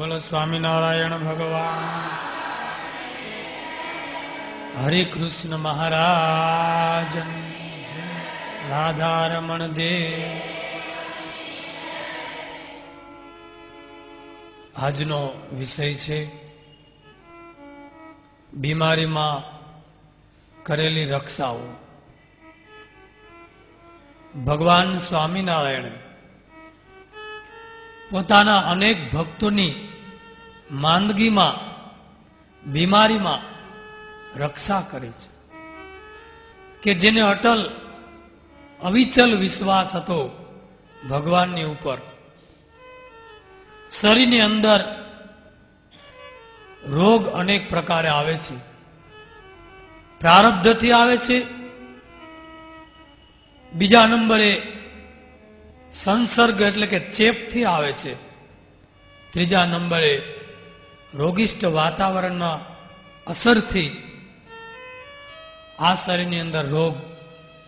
બોલો સ્વામિનારાયણ ભગવાન. હરે કૃષ્ણ મહારાજ, રાધારમણ દેવ. આજનો વિષય છે બીમારીમાં કરેલી રક્ષાઓ. ભગવાન સ્વામિનારાયણ પોતાના અનેક ભક્તોની માંદગીમાં, બીમારીમાં રક્ષા કરે છે કે જેને અટલ અવિચલ વિશ્વાસ હતો ભગવાનની ઉપર. શરીરની અંદર રોગ અનેક પ્રકારે આવે છે. પ્રારબ્ધથી આવે છે, બીજા નંબરે સંસર્ગ એટલે કે ચેપથી આવે છે, ત્રીજા નંબરે રોગિષ્ઠ વાતાવરણના અસરથી આ શરીરની અંદર રોગ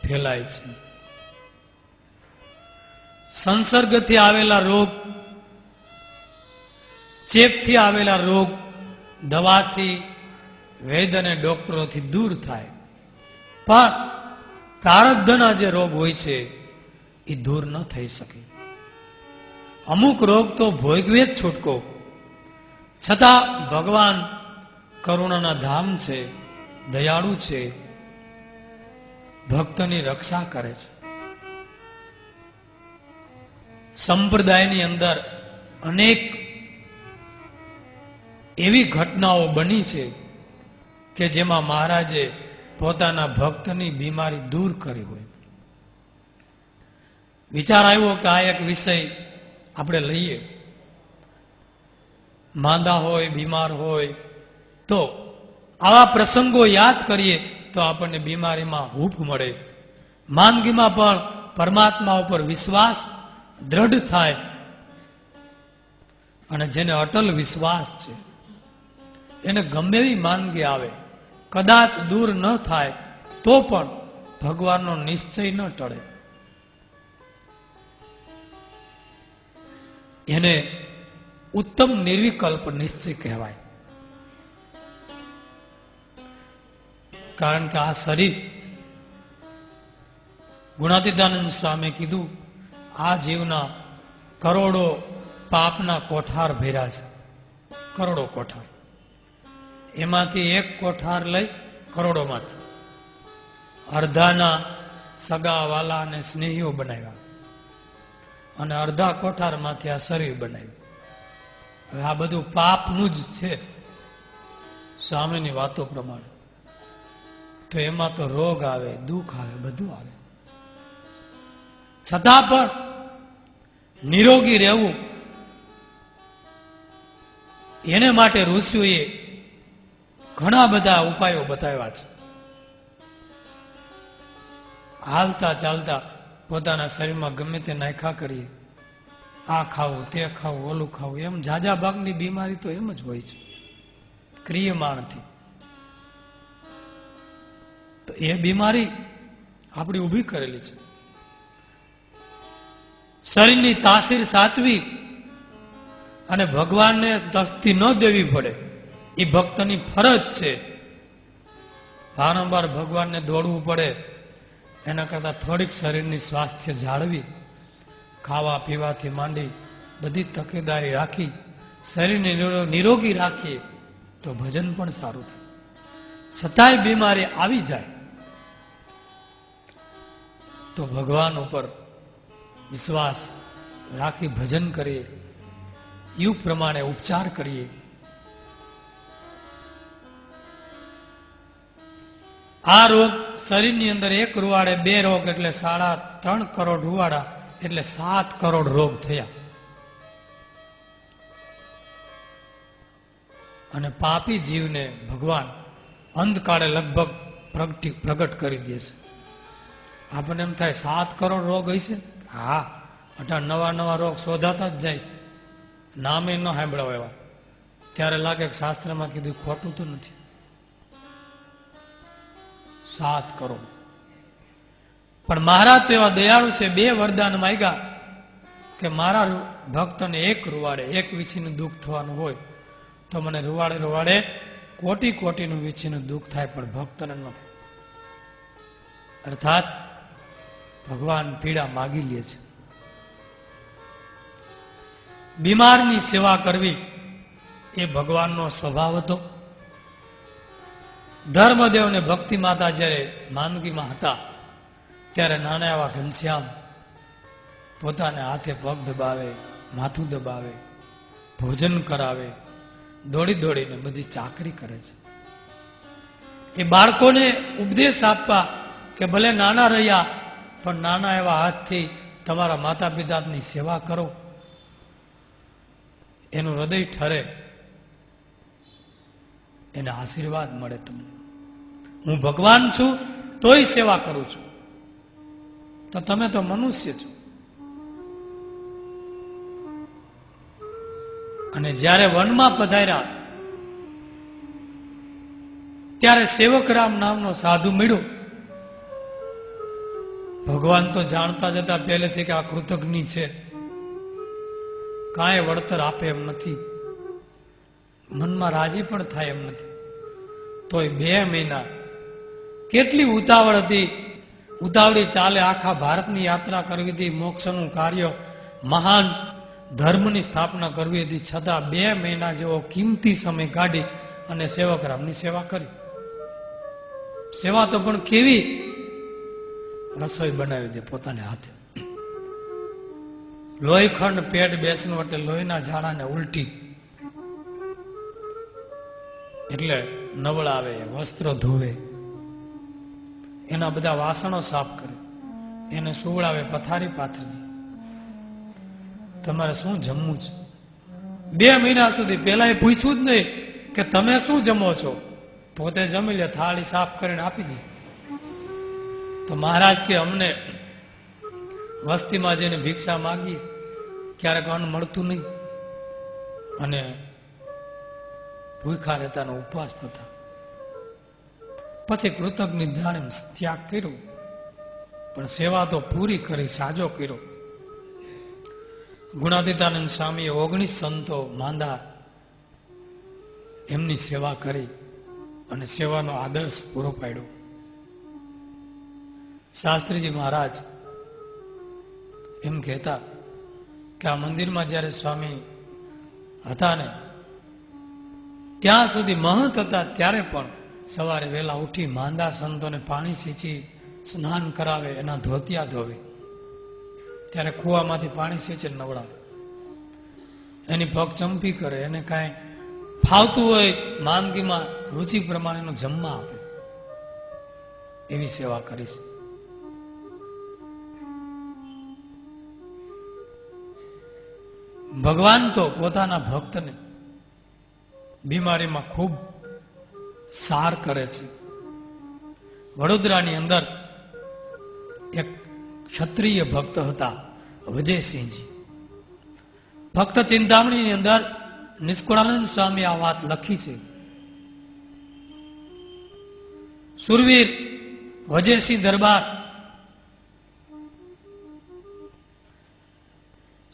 ફેલાય છે. સંસર્ગથી આવેલા રોગ, ચેપથી આવેલા રોગ દવાથી, વૈદ અને ડોક્ટરોથી દૂર થાય, પણ પ્રારબ્ધના જે રોગ હોય છે એ દૂર ન થઈ શકે. અમુક રોગ તો ભોગવે જ છૂટકો. છતાં ભગવાન કરુણાના ધામ છે, દયાળુ છે, ભક્તની રક્ષા કરે છે. સંપ્રદાયની અંદર અનેક એવી ઘટનાઓ બની છે કે જેમાં મહારાજે પોતાના ભક્તની બીમારી દૂર કરી હોય. વિચાર આવ્યો કે આ એક વિષય આપણે લઈએ. માંદા હોય, બીમાર હોય તો આવા પ્રસંગો યાદ કરીએ તો આપણને બીમારીમાં હૂફ મળે. માંદગીમાં પણ પરમાત્મા ઉપર વિશ્વાસ દ્રઢ થાય. અને જેને અટલ વિશ્વાસ છે એને ગમે એવી માંદગી આવે, કદાચ દૂર ન થાય તો પણ ભગવાનનો નિશ્ચય ન ટળે. એને ઉત્તમ નિર્વિકલ્પ નિશ્ચય કહેવાય. કારણ કે આ શરીર, ગુણાતીતાનંદ સ્વામી કીધું, આ જીવના કરોડો પાપના કોઠાર ભર્યા છે. કરોડો કોઠાર, એમાંથી એક કોઠાર લઈ કરોડોમાંથી અડધાના સગા વાલા અને સ્નેહીઓ બનાવ્યા અને અડધા કોઠારમાંથી આ શરીર બનાવ્યું. હવે આ બધું પાપનું જ છે સ્વામીની વાતો પ્રમાણે. તો એમાં તો રોગ આવે, દુઃખ આવે, બધું આવે. છતાં પણ નિરોગી રહેવું એને માટે ઋષિઓએ ઘણા બધા ઉપાયો બતાવ્યા છે. હાલતા ચાલતા પોતાના શરીરમાં ગમે તે નાખ્યા કરીએ, આ ખાવું, તે ખાવું, ઓલું ખાવું, એમ ઝાઝા ભાગની બીમારી તો એમ જ હોય છે ક્રિયમાણથી. તો એ બીમારી આપણી ઊભી કરેલી છે. શરીરની તાસીર સાચવી અને ભગવાનને તસ્તી ન દેવી પડે એ ભક્તની ફરજ છે. વારંવાર ભગવાનને દોડવું પડે એના કરતા થોડીક શરીરની સ્વાસ્થ્ય જાળવી, ખાવા પીવાથી માંડી બધી તકેદારી રાખી શરીરને નિરોગી રાખીએ તો ભજન પણ સારું થાય. છતાંય બીમારી આવી જાય તો ભગવાન ઉપર વિશ્વાસ રાખી ભજન કરીએ, યુગ પ્રમાણે ઉપચાર કરીએ. આ રોગ શરીરની અંદર એક રૂવાડે 2 રોગ એટલે 3.5 કરોડ રૂવાડા એટલે 7 કરોડ રોગ થયા. અને પાપી જીવને ભગવાન અંધકાળે લગભગ પ્રગટ કરી દે છે. આપણને એમ થાય 7 કરોડ રોગ હશે. હા, અઢાર નવા રોગ શોધાતા જ જાય છે. નામે ન સાંભળવા એવા. ત્યારે લાગે કે શાસ્ત્રમાં કીધું ખોટું તો નથી. 7 કરોડ. પણ મહારાજ તો એવા દયાળુ છે, 2 વરદાન માંગ્યા કે મારા ભક્તને એક રૂવાડે એક વીછીનું દુઃખ થવાનું હોય તો મને રૂવાડે રૂવાડે કોટી કોટીનું વીછીનું દુઃખ થાય, પણ ભક્તને ન. અર્થાત ભગવાન પીડા માગી લે છે. બીમારની સેવા કરવી એ ભગવાનનો સ્વભાવ હતો. ધર્મદેવ ને ભક્તિ માતા જયારે માંદગીમાં હતા ત્યારે નાના એવા ઘનશ્યામ પોતાને હાથે પગ દબાવે, માથું દબાવે, ભોજન કરાવે, દોડી દોડીને બધી ચાકરી કરે છે. એ બાળકોને ઉપદેશ આપવા કે ભલે નાના રહ્યા પણ નાના એવા હાથથી તમારા માતા પિતાની સેવા કરો, એનું હૃદય ઠરે, એને આશીર્વાદ મળે. તમને હું ભગવાન છું તોય સેવા કરું છું, તો તમે તો મનુષ્ય છો. અને જ્યારે વનમાં પધાર્યા ત્યારે સેવકરામ નામનો સાધુ મળ્યો. ભગવાન તો જાણતા જતા પહેલેથી કે આ કૃતજ્ઞ છે, કાંઈ વળતર આપે એમ નથી, મનમાં રાજી પણ થાય એમ નથી. તોય 2 મહિના કેટલી ઉતાવળ હતી, ઉતાવળી ચાલે આખા ભારતની યાત્રા કરવી હતી, મોક્ષનું કાર્ય, મહાન ધર્મની સ્થાપના કરવી હતી, છતાં 2 મહિના જેવો કિંમતી સમય કાઢી અને સેવકરામની સેવા કરી. સેવા તો પણ કેવી, રસોઈ બનાવી દે પોતાને હાથે, લોહીખંડ પેટ બેસનું એટલે લોહીના ઝાડાને ઉલટી, એટલે નવળાવે, વસ્ત્ર ધોવે, એના બધા વાસણો સાફ કરે, એને સુવડાવે, પથારી પાથરી. તમારે શું જમવું છે? 2 મહિના સુધી પેલા એ પૂછ્યું જ નહીં કે તમે શું જમો છો, પોતે જમી લે, થાળી સાફ કરીને આપી દે. તો મહારાજ કે અમને વસ્તીમાં જઈને ભિક્ષા માગીએ, ક્યારેક અન્ન મળતું નહીં, અને ભૂખા રહેતાનો ઉપવાસ થતા. પછી કૃતજ્ઞ જાણીને ત્યાગ કર્યો, પણ સેવા તો પૂરી કરી, સાજો કર્યો. ગુણાતીતાનંદ સ્વામીએ 19 સંતો માંદા એમની સેવા કરી અને સેવાનો આદર્શ પૂરો પાડ્યો. શાસ્ત્રીજી મહારાજ એમ કહેતા કે આ મંદિરમાં જ્યારે સ્વામી હતા ને ત્યાં સુધી મહંત હતા, ત્યારે પણ સવારે વહેલા ઉઠી માંદા સંતોને પાણી સીંચી સ્નાન કરાવે, એના ધોતિયા ધોવે, ત્યારે કુવામાંથી પાણી સીંચે નવડાવે, એની પગ ચંપી કરે, એને કાંઈ ફાવતું હોય માંદગીમાં રુચિ પ્રમાણેનું જમવા આપે, એવી સેવા કરીશ. ભગવાન તો પોતાના ભક્તને બીમારીમાં ખૂબ સાર કરે છે. વડોદરાની અંદર એક ક્ષત્રિય ભક્ત હતા, વજયસિંહજી. ભક્ત ચિંતામણીની અંદર નિષ્કુળાનંદ સ્વામી આ વાત લખી છે. સુરવીર વજયસિંહ દરબાર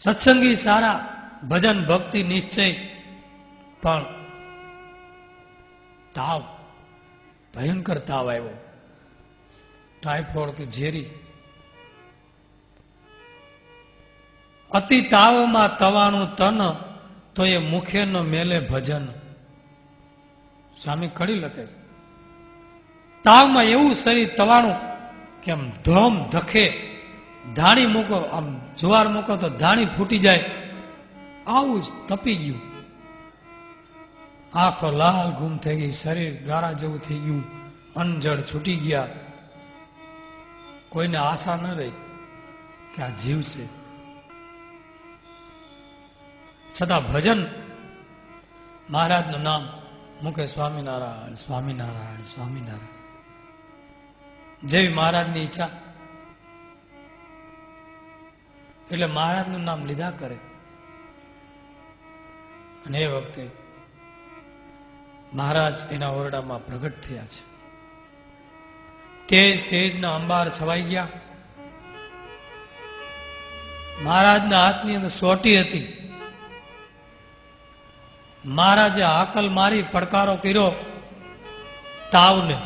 સત્સંગી સારા, ભજન ભક્તિ નિશ્ચય, પણ તાવ, ભયંકર તાવ આવ્યો, ટાઇફોઇડ કે ઝેરી. અતિ તાવમાં તવાણું તન, તો એ મુખે ન મેલે ભજન. સ્વામી કડી લખે છે, તાવમાં એવું શરીર તવાણું કે આમ ધમ ધખે, ધાણી મૂકો, આમ જુવાર મૂકો તો ધાણી ફૂટી જાય, આવું જ તપી ગયું. આંખો લાલ ગુમ થઈ ગઈ, શરીર ગારા જેવું થઈ ગયું, અનજળ છૂટી ગયા. કોઈને આશા ન રહી કે આ જીવ છે. છતાં ભજન મહારાજનું નામ મૂકે, સ્વામિનારાયણ સ્વામિનારાયણ સ્વામિનારાયણ, જેવી મહારાજની ઈચ્છા. એટલે મહારાજનું નામ લીધા કરે. અને એ વખતે મહારાજ એના ઓરડામાં પ્રગટ થયા છે. તેજ તેજના અંબાર છવાઈ ગયા. મહારાજના હાથની અંદર સોટી હતી. મહારાજે હાકલ મારી પડકારો કર્યો તાવને,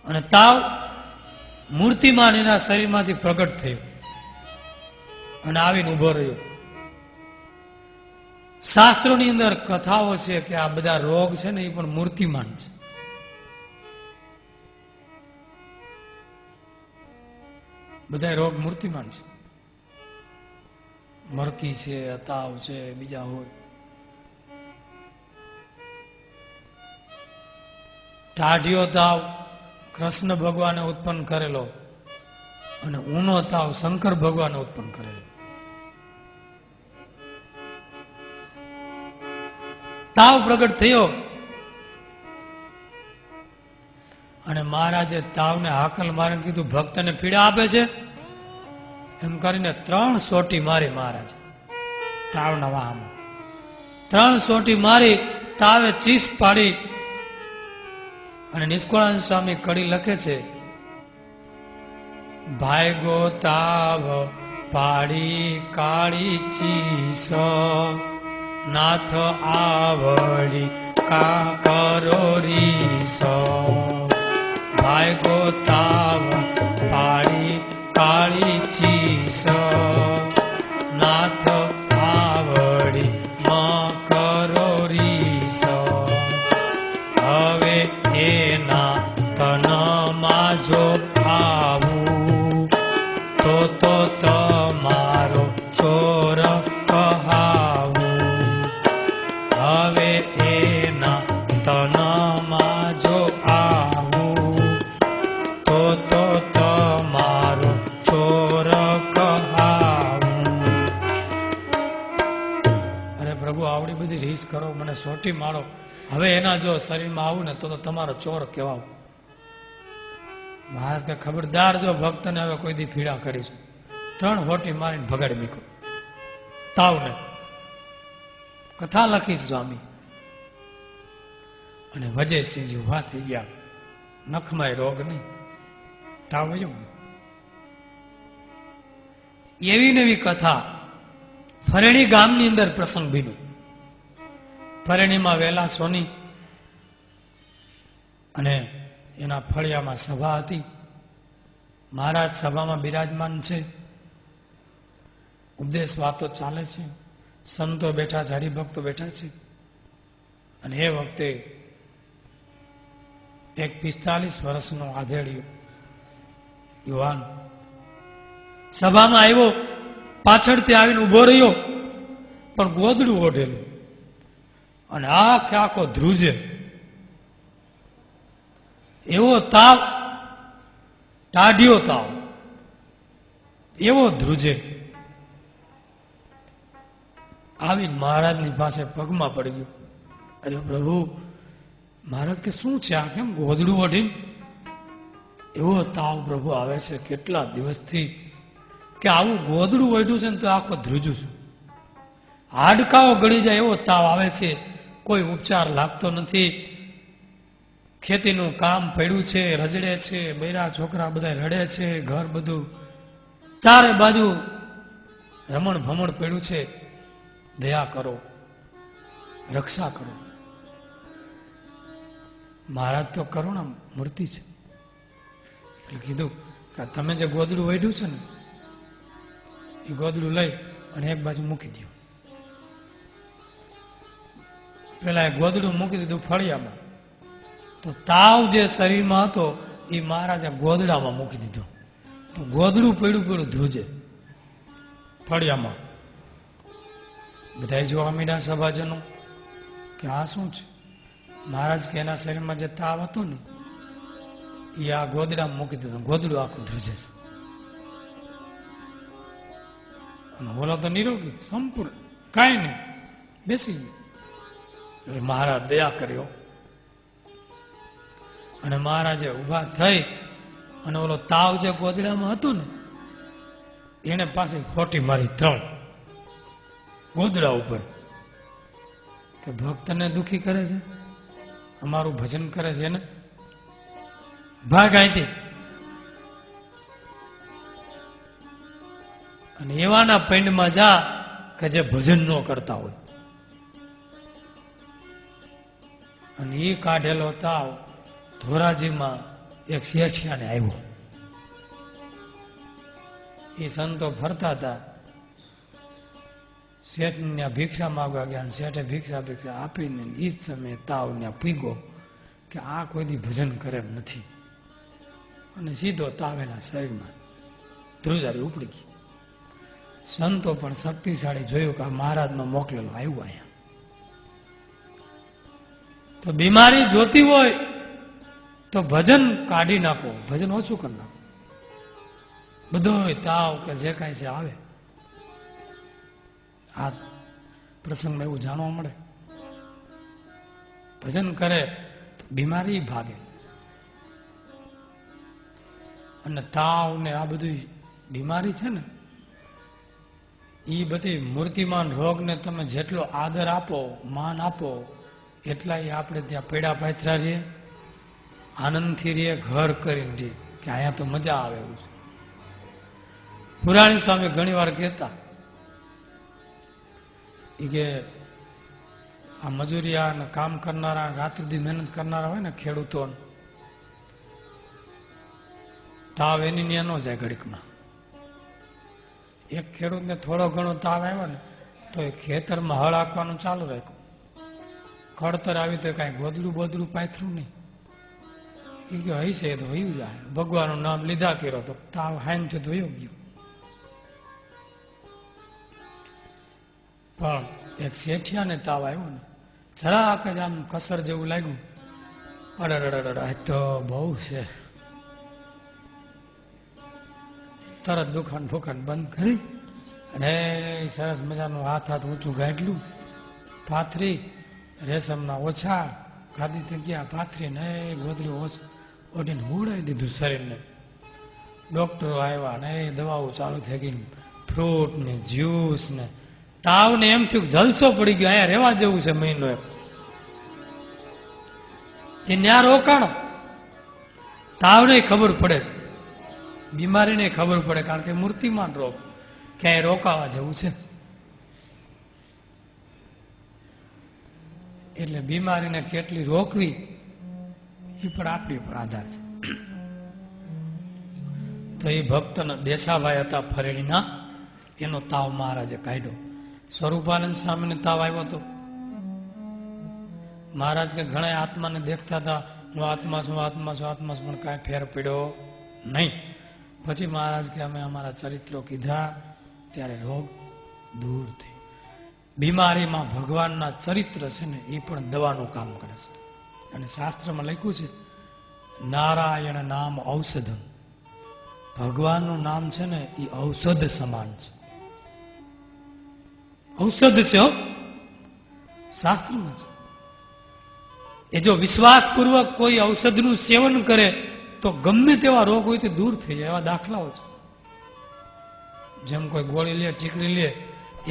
અને તાવ મૂર્તિમાન એના શરીરમાંથી પ્રગટ થયો અને આવીને ઉભો રહ્યો. શાસ્ત્રોની અંદર કથાઓ છે કે આ બધા રોગ છે ને એ પણ મૂર્તિમાન છે. બધા રોગ મૂર્તિમાન છે. મરકી છે, તાવ છે, બીજા હોય. ટાઢિયો તાવ કૃષ્ણ ભગવાને ઉત્પન્ન કરેલો અને ઊનો તાવ શંકર ભગવાને ઉત્પન્ન કરેલો. તાવ પ્રગટ થયો અને મહારાજે તાવને હાકલ મારીને કીધું ભક્તને પીડા આપે છે એમ કરીને 3 સોટી મારી મહારાજ તાવના વાહમાં. 3 સોટી મારી તાવે ચીસ પાડી. અને નિષ્કુળાનંદ સ્વામી કડી લખે છે, ભાઈગો તાવ પાડી કાળી ચીસ નાથ આવડી કા કરો રીસ. ભાઈગો તાવ પાડી કાળી ચીસ નાથ આવડી માં કરો રીસ. હવે એના તનમાં જો આવું તો તમારો ચોર કહાવું. હવે એના તનમાં જો આવું તો તમારો ચોર કહાવું. અરે પ્રભુ આવડી બધી રીસ કરો, મને સોટી મારો, હવે એના જો શરીરમાં આવું ને તો તમારો ચોર કહેવાવું. મહારાજ કે ખબરદાર જો ભક્તને હવે કોઈ દી પીડા કરીશું. 3 હોટી મારીને ભગાડી મૂકો તાવને. કથા લખી સ્વામી. અને વજયસિંહજી ઉભા થઈ ગયા. નખમાય રોગ નહીં, તાવ વયો ગયો. એવી નવી કથા ફરેણી ગામની અંદર પ્રસંગ બન્યો. ફરેણીમાં વેલા સોની અને એના ફળિયામાં સભા હતી. મહારાજ સભામાં બિરાજમાન છે. ઉપદેશ વાતો ચાલે છે. સંતો બેઠા છે, હરિભક્તો બેઠા છે. અને એ વખતે એક 45 વર્ષનો આધેડિયો યુવાન સભામાં આવ્યો. પાછળથી આવીને ઉભો રહ્યો, પણ ગોદડું ઓઢેલું અને આખો ધ્રુજે. એવો તાવ, ટાઢિયો તાવ, એવો ધ્રુજે. આવીને મહારાજની પાસે પગમાં પડી ગયો. અરે પ્રભુ, મહારાજ કે શું છે આ, કેમ ગોદડું ઓઢી? એવો તાવ પ્રભુ આવે છે કેટલા દિવસથી કે આવું ગોદડું ઓઢ્યું છે ને તો આખો ધ્રુજું છું. હાડકાઓ ગળી જાય એવો તાવ આવે છે. કોઈ ઉપચાર લાગતો નથી. ખેતીનું કામ પડ્યું છે, રજડે છે, બૈરા છોકરા બધા રડે છે, ઘર બધું ચારે બાજુ રમણ ભમણ પડ્યું છે. દયા કરો, રક્ષા કરો. મહારાજ તો કરુણા મૂર્તિ છે. એટલે કીધું કે તમે જે ગોદડું ઓઢ્યું છે ને એ ગોદડું લઈ અને એક બાજુ મૂકી દો. પેલા એ ગોદડું મૂકી દીધું ફળિયામાં. તો તાવ જે શરીરમાં હતો એ મહારાજે ગોદડામાં મૂકી દીધો. તો ગોદડું પડ્યું ધ્રુજે ફળિયામાં. બધા જોવા માંડ્યા સભાજનો કે આ શું છે. મહારાજ કે એના શરીરમાં જે તાવ હતો ને એ આ ગોદડામાં મૂકી દીધો. ગોદડું આખું ધ્રુજે છે. અને ઓલો તો નિરોગી સંપૂર્ણ, કાંઈ નહીં, બેસી ગયો. એટલે મહારાજ દયા કર્યો અને મહારાજે ઉભા થઈ અને ઓલો તાવ જે ગોદડામાં હતું ને એને પાસે ખોટી મારી 3 ગોદડા ઉપર. કે ભક્તને દુખી કરે છે, અમારું ભજન કરે છે એને ભાગ અહીંથી. અને એવાના પૈંડમાં જા કે જે ભજન ન કરતા હોય. અને એ કાઢેલો તાવ ધોરાજીમાં એક શેઠિયાને આવ્યો. એ સંતો ફરતા હતા, શેઠને ભિક્ષા માંગવા ગયા. શેઠે ભિક્ષા આપીને એ જ સમયે તાવ ને પીગો કે આ કોઈ દી ભજન કરે એમ નથી. અને સીધો તાવ એના શરીરમાં ધ્રુજારી ઉપડી ગઈ. સંતો પણ શક્તિશાળી જોયું કે આ મહારાજનો મોકલેલો આવ્યો અહીંયા. તો બીમારી જોતી હોય તો ભજન કાઢી નાખો, ભજન ઓછું કરી નાખો. બધો તાવ કે જે કાંઈ છે આવે. આ પ્રસંગમાં એવું જાણવા મળે. ભજન કરે તો બીમારી ભાગે. અને તાવ ને આ બધી બીમારી છે ને, એ બધી મૂર્તિમાન રોગને તમે જેટલો આદર આપો, માન આપો, એટલા એ આપણે ત્યાં પેડા પાથરા રહીએ, આનંદથી રહીએ, ઘર કરીને રહીએ કે અહીંયા તો મજા આવે એવું છે. પુરાણી સ્વામી ઘણી વાર કહેતા કે આ મજૂરિયા ને કામ કરનારા, રાત્રિથી મહેનત કરનારા હોય ને ખેડૂતો, તાવ એની ન્યા ન જાય ઘડીકમાં. એક ખેડૂતને થોડો ઘણો તાવ આવ્યો ને તો એ ખેતરમાં હળ હાંકવાનું ચાલુ રાખ્યું. ખડતર આવી તો કાંઈ ગોદડું બોદડું પાથરું નહીં. એ કે હશે તો વયું જાય. ભગવાનનું નામ લીધા કર્યો તો તાવ હાઈન થયો તો વયો ગયો. પણ એક શેઠિયાને તાવ આવ્યો ને, જરાક જ આમ કસર જેવું લાગ્યું. અડડ તો બહુ છે. તરત દુકાન ફુકાન બંધ કરી અને સરસ મજાનું હાથ ઊંચું ગાંઠલું પાથરી, રેશમના ઓછા ગાદી તે ગયા પાથરી ને ગોદડું ઓઢીને ઉડાવી દીધું શરીરને. ડોક્ટરો આવ્યા ને દવાઓ ચાલુ થઈ ગઈ, ફ્રૂટ ને જ્યુસ ને. તાવ ને એમ થયું જલસો પડી ગયો, અહીંયા રહેવા જેવું છે મહિનો એક. તે ન્યા રોકાણો. તાવ ને ખબર પડે છે, બીમારીને ખબર પડે, કારણ કે મૂર્તિમાન રોગ ક્યાંય રોકાવા જેવું છે. એટલે બીમારીને કેટલી રોકવી એ પણ આપણી ઉપર આધાર છે. તો એ ભક્તના દેશાભાઈ હતા ફરેડીના, એનો તાવ મહારાજે કાઢ્યો. સ્વરૂપાનંદ સ્વામીને તાવ આવ્યો હતો. મહારાજ કે ઘણા આત્માને દેખતા હતા, હું આત્મા છું, આત્મા છું, આત્મા છું, પણ કાંઈ ફેર પડ્યો નહીં. પછી મહારાજ કે અમે અમારા ચરિત્રો કીધા ત્યારે રોગ દૂર થઈ. બીમારીમાં ભગવાનના ચરિત્ર છે ને એ પણ દવાનું કામ કરે છે. અને શાસ્ત્રમાં લખ્યું છે નારાયણ નામ ઔષધમ. ભગવાનનું નામ છે ને એ ઔષધ સમાન છે. ઔષધ છે હો, શાસ્ત્રમાં છે. એ જો વિશ્વાસપૂર્વક કોઈ ઔષધનું સેવન કરે તો ગમે તેવા રોગ હોય તે દૂર થઈ જાય. એવા દાખલાઓ છે. જેમ કોઈ ગોળી લે, ટીકડી લે,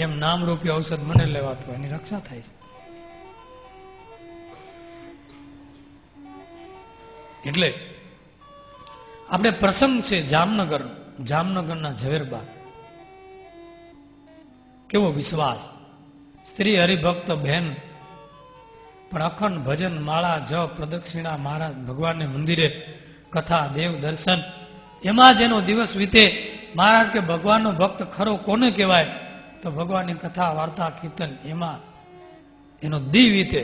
એમ નામરૂપી ઔષધ મને લેવાતું હોય, એની રક્ષા થાય છે. એટલે આપણે પ્રસંગ છે જામનગરના ઝવેરબા. કેવો વિશ્વાસ! સ્ત્રી હરિભક્ત બહેન પણ અખંડ ભજન, માળા, જપ, પ્રદક્ષિણા, મહારાજ ભગવાનને મંદિરે, કથા, દેવ દર્શન, એમાં જેનો દિવસ વીતે. મહારાજ કે ભગવાનનો ભક્ત ખરો કોને કહેવાય? તો ભગવાનની કથા, વાર્તા, કીર્તન, એમાં એનો દી વીતે,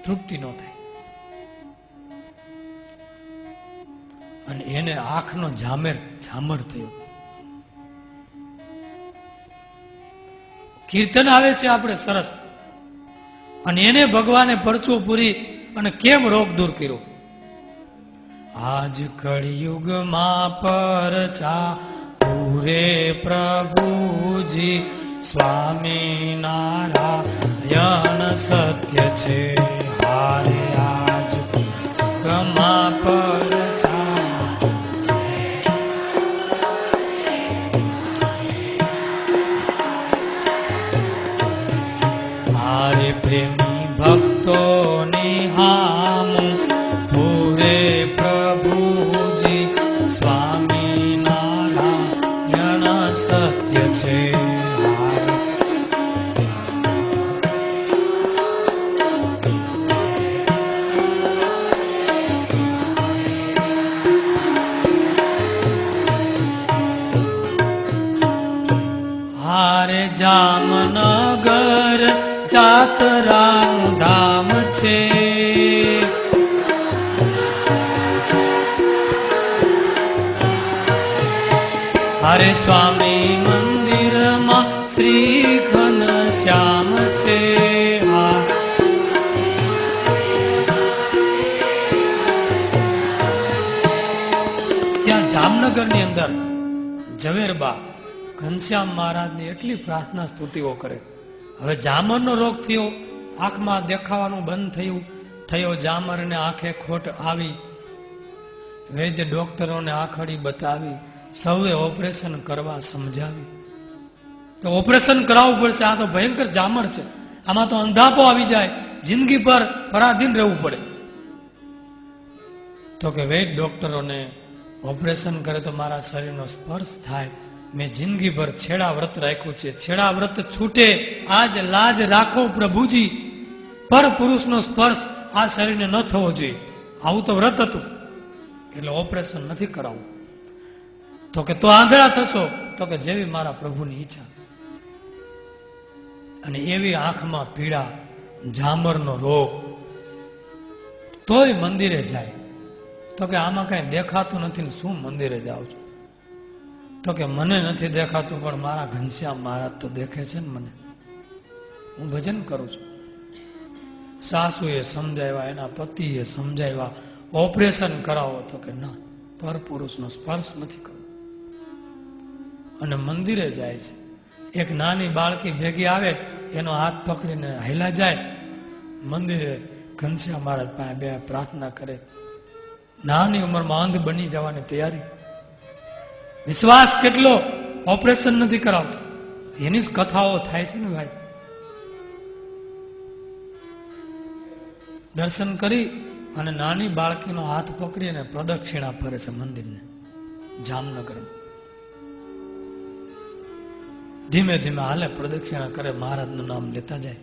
તૃપ્તિ ન થાય. અને એને આંખનો ઝામર થયો. કીર્તન આવે છે આપણે સરસ, અને એને ભગવાને પરચો પૂરી અને કેમ રોગ દૂર કર્યો. આજ કળિયુગમાં પરચા પૂરે પ્રભુજી, સ્વામી નારાયણ સત્ય છે. હારે આજ ગમા પરચા, હારે પ્રેમી ભક્તો નિહામું પૂરે પ્રભુજી, સ્વામી નારાયણ સત્ય છે. ચાતરાનું ધામ છે. હરે સ્વામી મંદિરમાં શ્રી ઘનશ્યામ છે. ત્યાં જામનગરની અંદર ઝવેરબા ઘનશ્યામ મહારાજની એટલી પ્રાર્થના સ્તુતિઓ કરે. હવે જામરનો રોગ થયો, આંખમાં દેખાવાનું બંધ થયો જામરને આંખે ખોટ આવી, વૈદ્ય ડોક્ટરોને આંખડી બતાવી, સૌએ ઓપરેશન કરવા સમજાવી. તો ઓપરેશન કરાવવું પડશે, આ તો ભયંકર જામર છે, આમાં તો અંધાપો આવી જાય, જિંદગી પર પરાધીન રહેવું પડે. તો કે વૈદ્ય ડોક્ટરોને ઓપરેશન કરે તો મારા શરીરનો સ્પર્શ થાય. મેં જિંદગીભર છેડા વ્રત રાખ્યું છે, છેડા વ્રત છૂટે આજ લાજ રાખો પ્રભુજી, પર પુરુષનો સ્પર્શ આ શરીરને ન થવો જોઈએ. આવું તો વ્રત હતું, એટલે ઓપરેશન નથી કરાવવું. તો કે તો આંધળા થશો? તો કે જેવી મારા પ્રભુની ઈચ્છા. અને એવી આંખમાં પીડા, ઝામરનો રોગ, તોય મંદિરે જાય. તો કે આમાં કઈ દેખાતું નથી ને શું મંદિરે જાવ છો? તો કે મને નથી દેખાતું, પણ મારા ઘનશ્યામ મહારાજ તો દેખે છે ને મને, હું ભજન કરું છું. સાસુએ સમજાવ્યા, એના પતિએ સમજાવ્યા, ઓપરેશન કરાવો. તો કે ના, પર પુરુષનો સ્પર્શ નથી કરવો. અને મંદિરે જાય છે. એક નાની બાળકી ભેગી આવે, એનો હાથ પકડીને હેલા જાય મંદિરે. ઘનશ્યામ મહારાજ પાસે બે પ્રાર્થના કરે. નાની ઉંમરમાં અંધ બની જવાની તૈયારી. વિશ્વાસ કેટલો! ઓપરેશન નથી કરાવતો. એની જ કથાઓ થાય છે ને ભાઈ. દર્શન કરી અને નાની બાળકીનો હાથ પકડીને પ્રદક્ષિણા ફરે છે મંદિરને, જામનગરમાં. ધીમે ધીમે હાલે, પ્રદક્ષિણા કરે, મહારાજનું નામ લેતા જાય.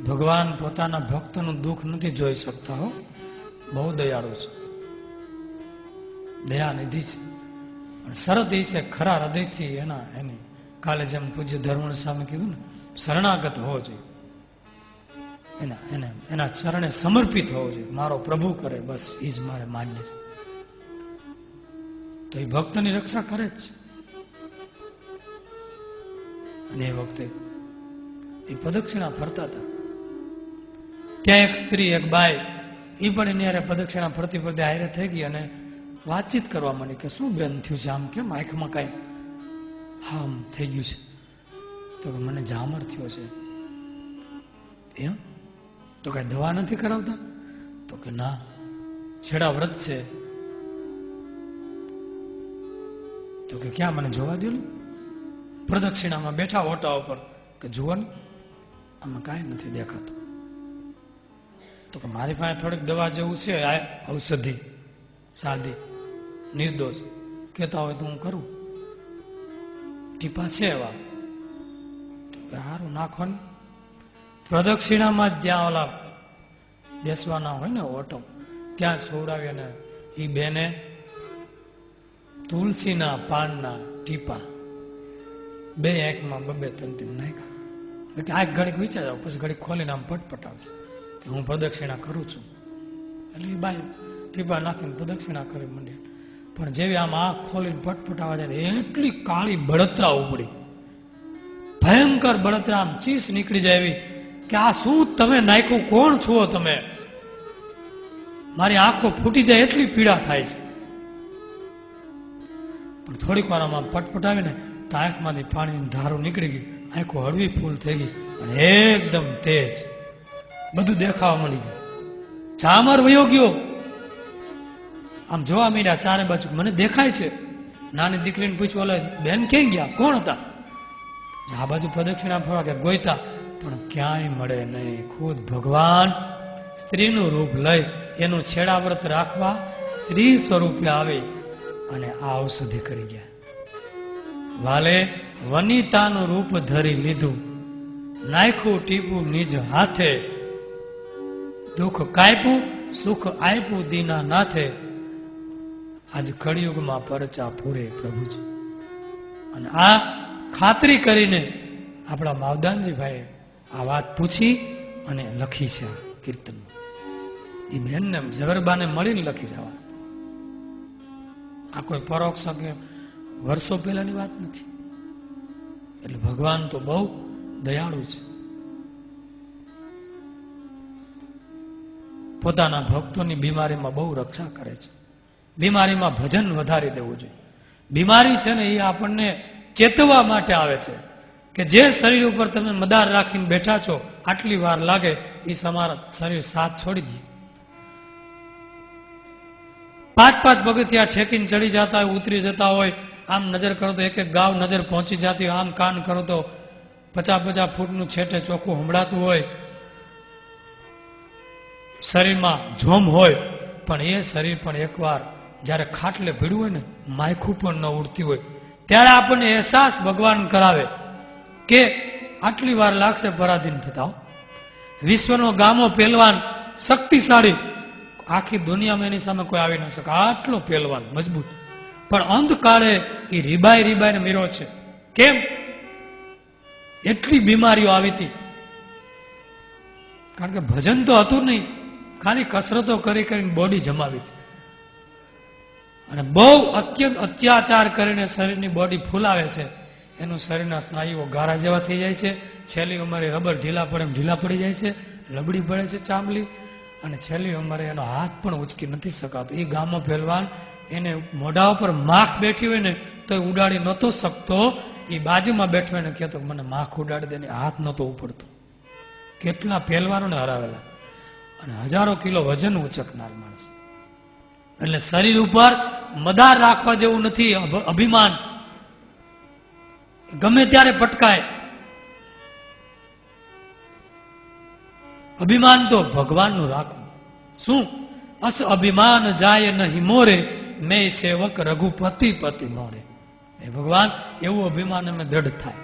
ભગવાન પોતાના ભક્તનું દુઃખ નથી જોઈ શકતા. હો, બહુ દયાળુ છે, દયાનિધિ છે. પણ શરત એ છે, ખરા હૃદયથી એની કાલે જેમ પૂજ્ય ધર્મણ સ્વામી કીધું ને, શરણાગત હોવો જોઈએ. એના ચરણે સમર્પિત હોવો જોઈએ. મારો પ્રભુ કરે બસ એ જ મારે માન્ય છે. તો એ ભક્તની રક્ષા કરે જ છે. અને એ વખતે એ પ્રદક્ષિણા ફરતા હતા. ત્યાં એક સ્ત્રી, એક બાઈ, એ પણ એની હારે પ્રદક્ષિણા ફરતી ફરતી હારે થઈ ગઈ અને વાતચીત કરવા માંડી કે શું બેન થયું છે, આમ કેમ આંખમાં કઈ આમ થઈ ગયું છે? તો કે મને જામર થયો છે. એમ? તો કઈ દવા નથી કરાવતા? તો કે ના, છેડા વ્રત છે. તો કે ક્યાં, મને જોવા દો ને. પ્રદક્ષિણામાં બેઠા ઓટા ઉપર, કે જુઓ ને, આમાં કાંઈ નથી દેખાતું. તો કે મારી પાસે થોડીક દવા જેવું છે, ઔષધિ સાદી નિર્દોષ, કહેતા હોય તો હું કરું. ટીપા છે એવા. તો કે સારું, નાખો ને. પ્રદક્ષિણામાં જ્યાં ઓલા બેસવાના હોય ને ઓટો, ત્યાં સોવડાવી અને એ બેને તુલસીના પાનના ટીપા બે આંખમાં બબે તંતી નાખ્યા. આંખ ઘડીક વિચાર જાવ, પછી ઘડીક ખોલીને આમ પટપટાવજો કે હું પ્રદક્ષિણા કરું છું. એટલે એ બાઈ ટીપા નાખીને પ્રદક્ષિણા કરી માંડ્યા. પણ જેવી આમ આંખ ખોલીને પટપટાવા જાય, એટલી કાળી બળતરા ઉપડી, ભયંકર બળતરા, આમ ચીસ નીકળી જાય એવી કે આ શું તમે નાખ્યું, કોણ છો તમે? મારી આંખો ફૂટી જાય એટલી પીડા થાય છે. પણ થોડીક વાર આમ પટપટાવીને તો આંખમાંથી પાણીની ધારો નીકળી ગઈ, આંખો હળવી ફૂલ થઈ ગઈ અને એકદમ તેજ બધું દેખાવા મળી ગયું. ચામર વયો ગયો. આમ જોવા માંડ્યા ચારે બાજુ, મને દેખાય છે. નાની દીકરીને પૂછ્યું, ઓલા બેન ક્યાં ગયા, કોણ હતા? આ બાજુ પ્રદક્ષિણા ફરવા કે ગોઈતા, પણ ક્યાંય મળે નહીં. ખુદ ભગવાન સ્ત્રીનું રૂપ લઈ એનું છેડાવ્રત રાખવા સ્ત્રી સ્વરૂપે આવે અને આ ઔષધિ કરી ગયા. વાલે વનિતાનું રૂપ ધરી લીધું, નાખ્યું ટીપું નિજ હાથે, દુઃખ કાપ્યું સુખ આપ્યું દીના નાથે. આજ કળિયુગમાં પરચા પૂરે પ્રભુજી. અને આ ખાતરી કરીને આપણા માવદાનજીભાઈ આ વાત પૂછી અને લખી છે આ કીર્તનમાં. એ બેનને ઝવેરબાને મળીને લખી છે. આ કોઈ પરોક્ષ કે વર્ષો પહેલાની વાત નથી. એટલે ભગવાન તો બહુ દયાળુ છે. પોતાના ભક્તોની બીમારીમાં બહુ રક્ષા કરે છે. બીમારીમાં ભજન વધારી દેવું જોઈએ. બીમારી છે ને એ આપણને ચેતવવા માટે આવે છે કે જે શરીર ઉપર તમે મદાર રાખીને બેઠા છો, આટલી વાર લાગે એ તમારા શરીર સાથ છોડી દે. 5 પગથિયા ઠેકીને ચડી જતા હોય, ઉતરી જતા હોય, આમ નજર કરો તો એક ગાવ નજર પહોંચી જતી હોય, આમ કાન કરો તો 50 ફૂટનું છેટે ચોખ્ખું સંભળાતું હોય, શરીરમાં જોમ હોય, પણ એ શરીર પણ એકવાર જયારે ખાટલે ભીડ્યું હોય ને, માયખું પણ ન ઉડતી હોય, ત્યારે આપણને અહેસાસ ભગવાન કરાવે કે આટલી વાર લાગશે પરાધીન થતા. વિશ્વનો ગામો પહેલવાન શક્તિશાળી, આખી દુનિયામાં એની સામે કોઈ આવી ન શકે, આટલો પહેલવાન મજબૂત, પણ અંધકાળે એ રીબાઈને મીરો છે. કેમ? એટલી બીમારીઓ આવી હતી. કારણ કે ભજન તો હતું નહીં, ખાલી કસરતો કરીને બોડી જમાવી હતી. અને બહુ અત્યંત અત્યાચાર કરીને શરીરની બોડી ફૂલાવે છે. એનું શરીરના સ્નાયુઓ ગારા જેવા થઈ જાય છે. છેલ્લી ઉંમરે રબર ઢીલા પડે એમ ઢીલા પડી જાય છે, લબડી પડે છે ચામડી, અને છેલ્લી ઉંમરે એનો હાથ પણ ઉચકી નથી શકાતો. એ ગામો પહેલવાન એને મોઢા ઉપર માખ બેઠી હોય ને તો એ ઉડાડી નહોતો શકતો. એ બાજુમાં બેઠો હોય ને કહેતો મને માખ ઉડાડી દે, હાથ નહોતો ઉપડતો. કેટલા પહેલવાનોને હરાવેલા, અને હજારો કિલો વજન ઉચકનાર માણસ. એટલે શરીર ઉપર મદાર રાખવા જેવું નથી. અભિમાન ગમે ત્યારે પટકાય. અભિમાન તો ભગવાનનું રાખવું. શું? અસ અભિમાન જાય નહીં મોરે, મેં સેવક રઘુપતિ પતિ મોરે. એ ભગવાન એવું અભિમાન અમે દ્રઢ થાય.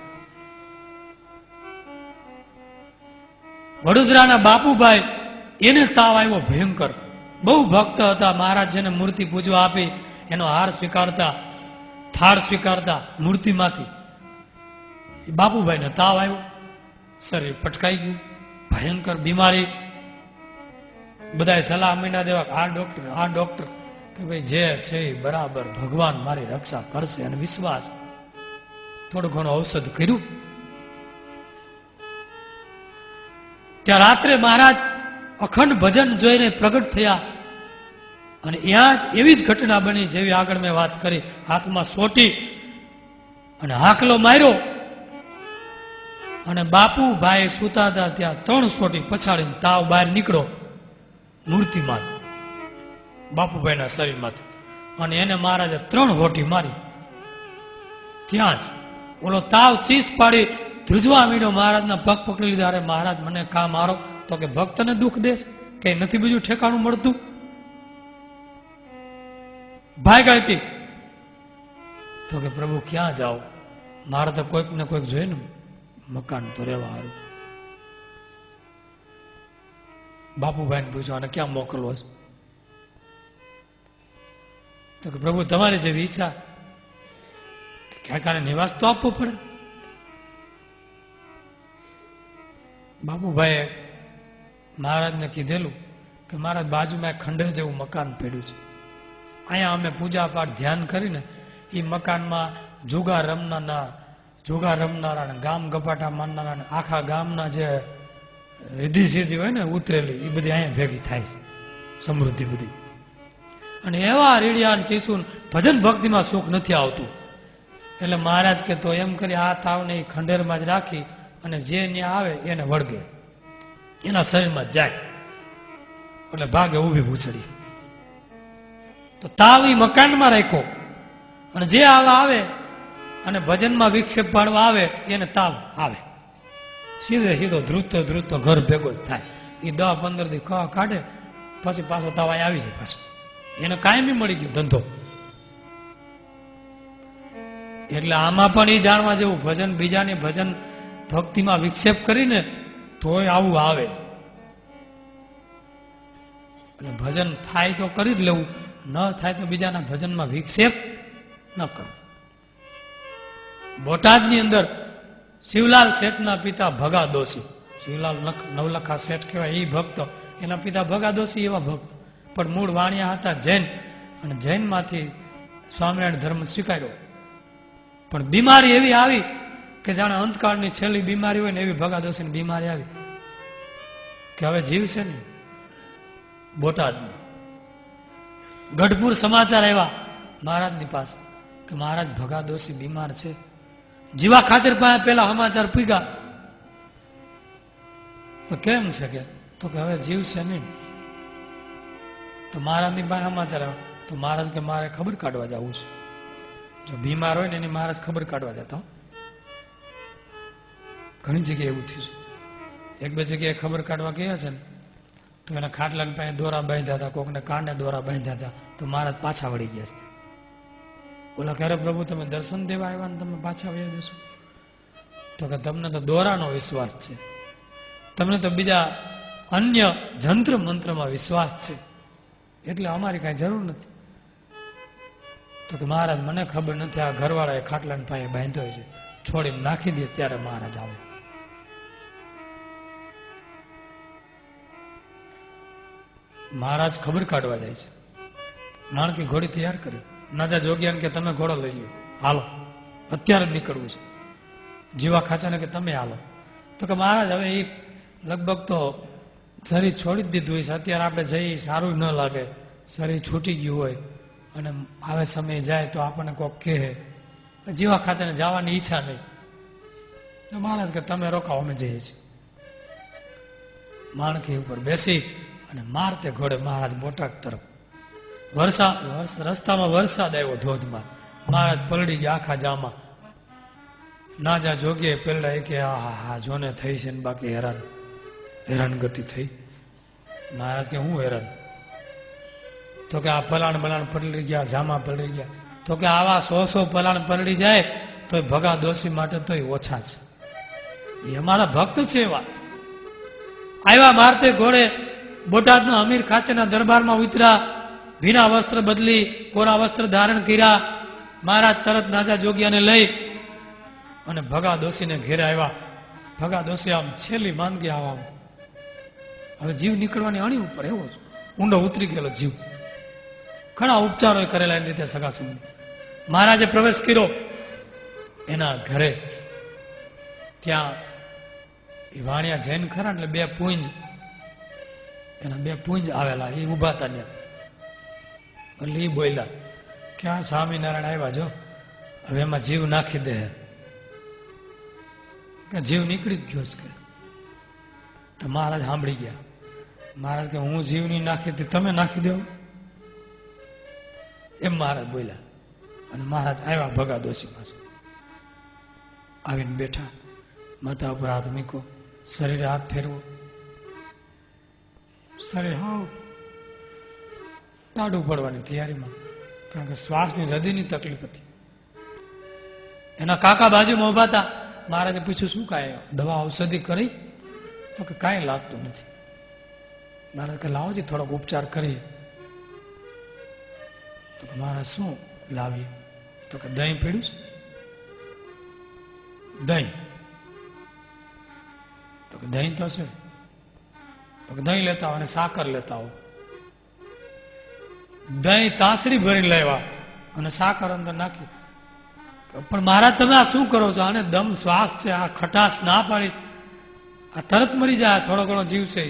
વડોદરાના બાપુભાઈ, એને તાવ આવ્યો ભયંકર. બહુ ભક્ત હતા. મહારાજ જેને મૂર્તિ પૂજવા આપી એનો હાર સ્વીકારતા, થાળ સ્વીકારતા મૂર્તિમાંથી. બાપુભાઈને તાવ આવ્યો, શરીર પટકાઈ ગયું, ભયંકર બીમારી. બધા સલાહ મીંડા દેવા આ ડોક્ટર કે ભાઈ જે છે બરાબર, ભગવાન મારી રક્ષા કરશે, અને વિશ્વાસ. થોડું ઘણું ઔષધ કર્યું. ત્યાં રાત્રે મહારાજ અખંડ ભજન જોઈને પ્રગટ થયા, અને ત્યાં જ એવી જ ઘટના બની જેવી આગળ મેં વાત કરી. હાથમાં સોટી અને હાકલો માર્યો, અને બાપુભાઈ સુતા હતા ત્યાં 3 સોટી પછાડીને તાવ બહાર નીકળો મૂર્તિમાન બાપુભાઈના શરીરમાંથી, અને એને મહારાજે 3 હોટી મારી. ત્યાં જ ઓલો તાવ ચીસ પાડી ધ્રુજવા મીડ્યો. મહારાજના પગ પકડી લીધા. અરે મહારાજ મને કા મારો? તો કે ભક્તને દુઃખ દેશ, કે નથી બીજું ઠેકાણું મળતું? ભાગ્યા હતી. તો કે પ્રભુ ક્યાં જાઓ? મારે તો કોઈક ને કોઈક જોઈએ ને મકાન તો રહેવા હારું. બાપુભાઈને પૂછ્યું અને ક્યાં મોકલવો છે? તો કે પ્રભુ તમારી જેવી ઈચ્છા, ક્યાંક નિવાસ તો આપવો પડે. બાપુભાઈએ મહારાજને કીધેલું કે મહારાજ બાજુમાં એક ખંડેર જેવું મકાન પડ્યું છે, અહીંયા અમે પૂજા પાઠ ધ્યાન કરીને એ મકાનમાં જુગાર રમનારા, ગામ ગપાટા માનનારા, આખા ગામના જે રીધી સીધી હોય ને ઉતરેલી, એ બધી અહીંયા ભેગી થાય છે, સમૃદ્ધિ બધી. અને એવા રીડિયા ચીસુન ભજન ભક્તિમાં સુખ નથી આવતું. એટલે મહારાજ કે તો એમ કરી આ તાવને એ ખંડેરમાં જ રાખી, અને જે ત્યાં આવે એને વળગે, એના શરીરમાં જાય, એટલે ભાગે ઊભી પૂછડી. તો તાવ એ મકાનમાં રાખ્યો, અને જે આવા આવે અને ભજનમાં વિક્ષેપ પાડવા આવે એને તાવ આવે, સીધો ધ્રુજતો ઘર ભેગો જ થાય. એ 10-15 દી કાઢે, પછી પાછો તાવ આવી જાય. પાછો એને કાયમી મળી ગયો ધંધો. એટલે આમાં પણ એ જાણવા જેવું, ભજન બીજાની ભજન ભક્તિમાં વિક્ષેપ કરીને તોય આવું આવે. એટલે ભજન થાય તો કરી જ લેવું, ન થાય તો બીજાના ભજનમાં વિક્ષેપ ન કરો. બોટાદની અંદર શિવલાલ શેઠના પિતા ભગા દોશી, શિવલાલ નવલખા શેઠ કહેવાય, એ ભક્ત, એના પિતા ભગા દોશી એવા ભક્ત, પણ મૂળ વાણિયા હતા જૈન, અને જૈનમાંથી સ્વામિનારાયણ ધર્મ સ્વીકાર્યો. પણ બીમારી એવી આવી કે જાણે અંતકાળની છેલ્લી બીમારી હોય ને એવી ભગા દોશીની બીમારી આવી કે હવે જીવશે ને. બોટાદમાં ગઢપુર સમાચાર આવ્યા મહારાજની પાસે કે મહારાજ ભગા દોશી બીમાર છે. જીવા ખાચર પાસે પેલા સમાચાર પૂગ્યા તો કેમ છે કે તો કે હવે જીવશે નહીં. તો મહારાજની પાસે સમાચાર આવ્યા તો મહારાજ કે મારે ખબર કાઢવા જવું છે. જો બીમાર હોય ને એની મહારાજ ખબર કાઢવા જતા. ઘણી જગ્યાએ એવું થયું છે. એક બે જગ્યાએ ખબર કાઢવા ગયા છે ને તો એના ખાટલાની પાસે દોરા બાંધ્યા હતા, કોકને કાંડે દોરા બાંધ્યા હતા, તો મહારાજ પાછા વળી ગયા છે. બોલા ક્યારે પ્રભુ તમે દર્શન દેવા આવ્યા ને તમે પાછા વહી જશો? તો કે તમને તો દોરાનો વિશ્વાસ છે, તમને તો બીજા અન્ય જંત્ર મંત્રમાં વિશ્વાસ છે, એટલે અમારી કાંઈ જરૂર નથી. તો કે મહારાજ મને ખબર નથી, આ ઘરવાળાએ ખાટલાની પાસે બાંધ્યો છે, છોડીને નાખી દે ત્યારે મહારાજ આવે. મહારાજ ખબર કાઢવા જાય છે. નાણકી ઘોડી તૈયાર કરી, નાજા જોગિયાને કે તમે ઘોડો લઈ લો, હાલો અત્યારે જ નીકળવું છે. જીવા ખાચાને કે તમે હાલો. તો કે મહારાજ હવે એ લગભગ તો શરીર છોડી જ દીધું હોય છે, અત્યારે આપણે જઈએ સારું ન લાગે, શરીર છૂટી ગયું હોય અને આવે સમય જાય તો આપણને કોઈક કહે. જીવા ખાચાને જવાની ઈચ્છા નહીં. તો મહારાજ કે તમે રોકાઓ, અમે જઈએ છીએ. માણકી ઉપર બેસી અને મારતે ઘોડે મહારાજ બોટાદ તરફ. રસ્તામાં વરસાદ આવ્યો ધોધમાર. મહારાજ પલળી ગયા આખા જામાં. નાજા જોગીએ પેલા કે હા જોને થઈ છે ને બાકી હેરાનગતિ થઈ. મહારાજ કે હું હેરાન? તો કે આ પલાણ બલાણ પલળી ગયા, જામા પલળી ગયા. તો કે આવા 100 પલાણ પલળી જાય તો ભગા દોશી માટે તો ઓછા છે, એ અમારા ભક્ત છે. એવા આવ્યા મારતે ઘોડે બોટાદના અમીર ખાચરના દરબારમાં ઉતર્યા. ભીના વસ્ત્ર બદલી કોરા વસ્ત્ર ધારણ કર્યા. મહારાજ તરત નાજા જોગિયાને લઈ અને ભગા દોશીને ઘેરે આવ્યા. ભગા દોશી આમ છેલ્લી માંદગી આવા, હવે જીવ નીકળવાની અણી ઉપર એવો જ ઊંડો ઉતરી ગયેલો જીવ. ઘણા ઉપચારો કરેલા એની રીતે સગા સંબંધી. મહારાજે પ્રવેશ કર્યો એના ઘરે. ત્યાં એ વાણિયા જૈન ખરા એટલે 2 પૂંજ, એના 2 પૂંજ આવેલા, એ ઉભા હતા ત્યાં. એટલે એ બોલ્યા કે આ સ્વામિનારાયણ આવ્યા જો, હવે એમાં જીવ નાખી દે. કે જીવ નીકળી જ ગયો છે. તો મહારાજ સાંભળી ગયા. મહારાજ કે હું જીવ ની નાખી હતી, તમે નાખી દેવો એમ મહારાજ બોલ્યા. અને મહારાજ આવ્યા ભગા દોશી પાસે. આવીને બેઠા, માથા ઉપર હાથ મૂકો, શરીરે હાથ ફેરવો. શરીર હાવ ટાઢું પડવાની તૈયારીમાં, કારણ કે શ્વાસની હૃદયની તકલીફ હતી. એના કાકા બાજુમાં ઉભા હતા. મહારાજે પૂછ્યું શું કાંઈ દવા ઔષધિ કરી? તો કે કાંઈ લાગતું નથી. મહારાજ કે લાવોજી થોડોક ઉપચાર કરીએ. તો કે મહારાજ શું લાવીએ? તો કે દહીં પીડ્યું છે. દહીં? તો કે દહીં તો છે. તો કે દહીં લેતા આવો અને સાકર લેતા આવો. દહીં તાસડી ભરી લેવા અને સાકર અંદર નાખી. પણ મહારાજ તમે આ શું કરો છો? આને દમ શ્વાસ છે, આ ખટાશ ના પાડી, આ તરત મરી જાય, થોડો ઘણો જીવ છે.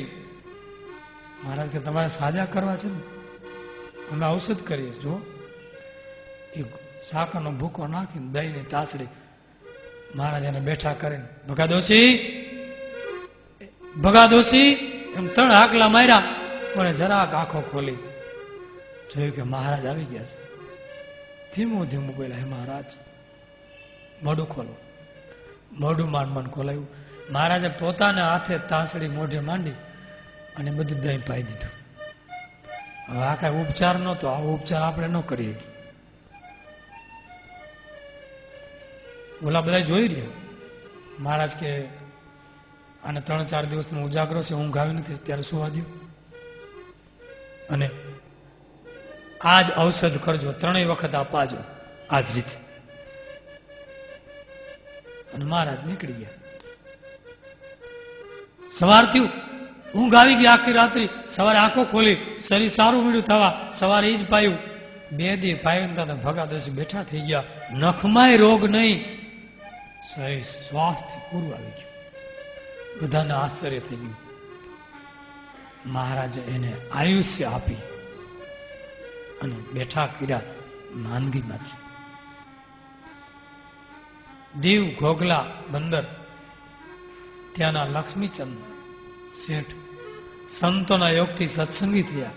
મહારાજ કે તમારે સાજા કરવા છે ને, અમે ઔષધ કરીએ. જો એ સાકરનો ભૂકો નાખીને દહીંની તાસડી મહારાજ એને બેઠા કરીને ભગા દોશી એમ 3 હાકલા માર્યા. પણ જરાક આંખો ખોલી જોયું કે મહારાજ આવી ગયા છે. ધીમું ધીમું બોલ્યા, હે મહારાજ મોઢું ખોલો. મોઢું માંડ ખોલાયું. મહારાજે પોતાના હાથે તાંસડી મોઢે માંડી અને બધું દહીં પાઈ દીધું. હવે આ કઈ ઉપચાર નહોતો, આવો ઉપચાર આપણે ન કરીએ. ઓલા બધા જોઈ રહ્યા. મહારાજ કે આને 3-4 દિવસનો ઉજાગરો છે, ઊંઘ આવી નથી, ત્યારે સુવા દો અને આ જ ઔષધ કરજો, 3 વખત અપાજો આ જ રીતે. અને મહારાજ નીકળી ગયા. સવાર થયું, ઊંઘ આવી ગઈ આખી રાત્રિ. સવારે આંખો ખોલી, શરીર સારું મીડું થવા, સવારે એ જ પાયું. 2 દી પાયું ભગાદોશી બેઠા થઈ ગયા. નખમાય રોગ નહીં, શરીર સ્વાસ્થ્ય પૂરું આવી ગયું. બધાને આશ્ચર્ય થઈ ગયું. મહારાજે એને આયુષ્ય આપી અને બેઠા કર્યા માંદગીમાંથી. દીવ ઘોઘલા બંદર ત્યાંના લક્ષ્મીચંદ શેઠ સંતોના યોગથી સત્સંગી થયા.